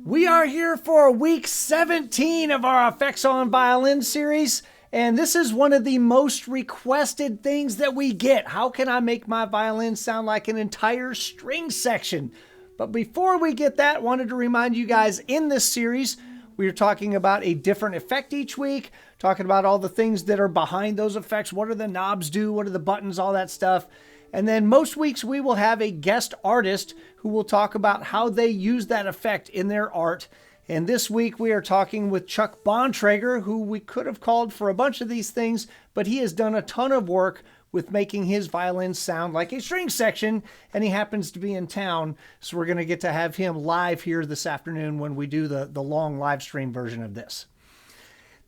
We are here for week 17 of our Effects on Violin series, and this is one of the most requested things that we get. How can I make my violin sound like an entire string section? But before we get that, I wanted to remind you guys in this series, we are talking about a different effect each week, talking about all the things that are behind those effects. What do the knobs do? What are the buttons? All that stuff. And then most weeks we will have a guest artist who will talk about how they use that effect in their art. And this week we are talking with Chuck Bontrager, who we could have called for a bunch of these things, but he has done a ton of work with making his violin sound like a string section, and he happens to be in town. So we're going to get to have him live here this afternoon when we do the long live stream version of this.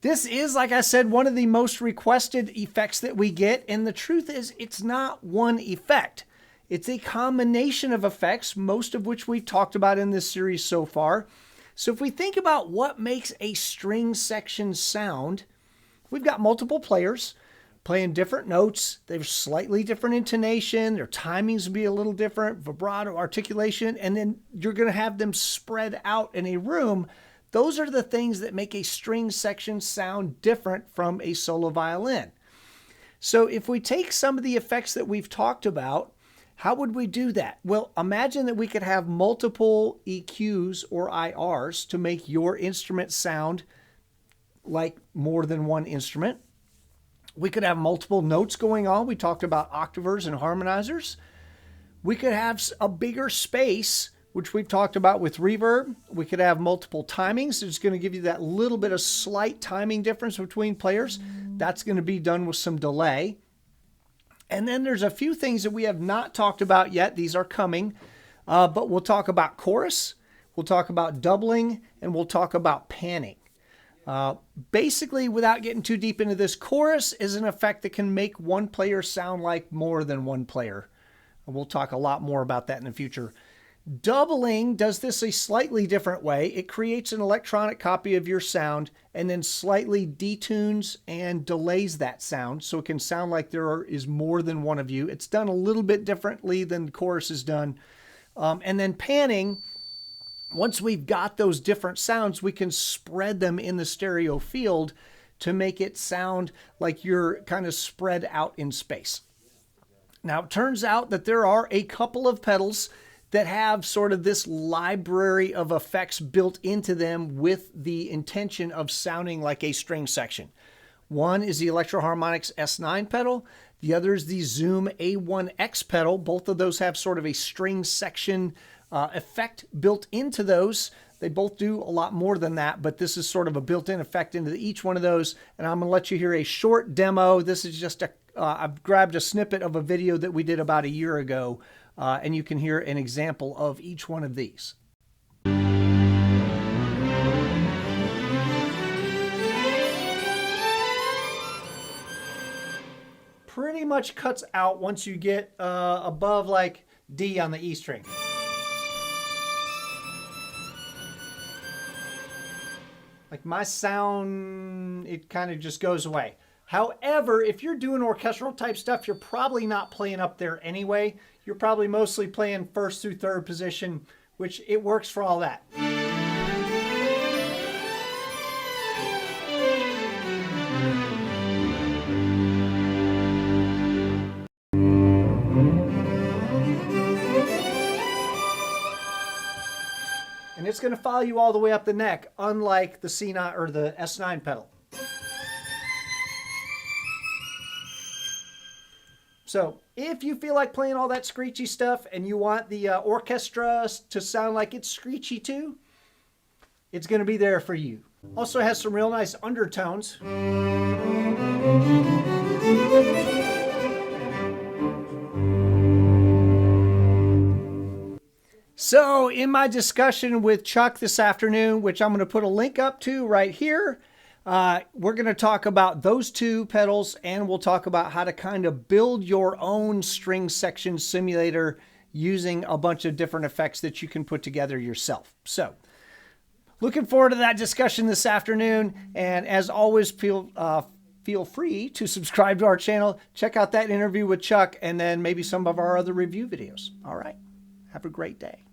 This is, like I said, one of the most requested effects that we get, and the truth is it's not one effect. It's a combination of effects, most of which we've talked about in this series so far. So if we think about what makes a string section sound, we've got multiple players playing different notes. They're slightly different intonation, their timings will be a little different, vibrato, articulation, and then you're going to have them spread out in a room. Those are the things that make a string section sound different from a solo violin. So if we take some of the effects that we've talked about, how would we do that? Well, imagine that we could have multiple EQs or IRs to make your instrument sound like more than one instrument. We could have multiple notes going on. We talked about octavers and harmonizers. We could have a bigger space, which we've talked about with reverb. We could have multiple timings. It's going to give you that little bit of slight timing difference between players. That's going to be done with some delay. And then there's a few things that we have not talked about yet. These are coming, but we'll talk about chorus, we'll talk about doubling, and we'll talk about panning. Basically, without getting too deep into this, chorus is an effect that can make one player sound like more than one player. We'll talk a lot more about that in the future. Doubling does this a slightly different way. It creates an electronic copy of your sound and then slightly detunes and delays that sound so it can sound like there is more than one of you. It's done a little bit differently than chorus is done. And then panning, once we've got those different sounds, we can spread them in the stereo field to make it sound like you're kind of spread out in space. Now, it turns out that there are a couple of pedals that have sort of this library of effects built into them with the intention of sounding like a string section. One is the Electro Harmonix S9 pedal. The other is the Zoom A1X pedal. Both of those have sort of a string section effect built into those. They both do a lot more than that, but this is sort of a built-in effect into each one of those. And I'm going to let you hear a short demo. This is just I've grabbed a snippet of a video that we did about a year ago. And you can hear an example of each one of these. Pretty much cuts out once you get above like D on the E string. Like my sound, it kind of just goes away. However, if you're doing orchestral type stuff, you're probably not playing up there anyway. You're probably mostly playing first through third position, which it works for all that. And it's going to follow you all the way up the neck, unlike the C9 or the S9 pedal. So if you feel like playing all that screechy stuff and you want the orchestra to sound like it's screechy too, it's going to be there for you. Also has some real nice undertones. So in my discussion with Chuck this afternoon, which I'm going to put a link up to right here, we're going to talk about those two pedals, and we'll talk about how to kind of build your own string section simulator using a bunch of different effects that you can put together yourself. So looking forward to that discussion this afternoon. And as always, feel free to subscribe to our channel, check out that interview with Chuck, and then maybe some of our other review videos. All right. Have a great day.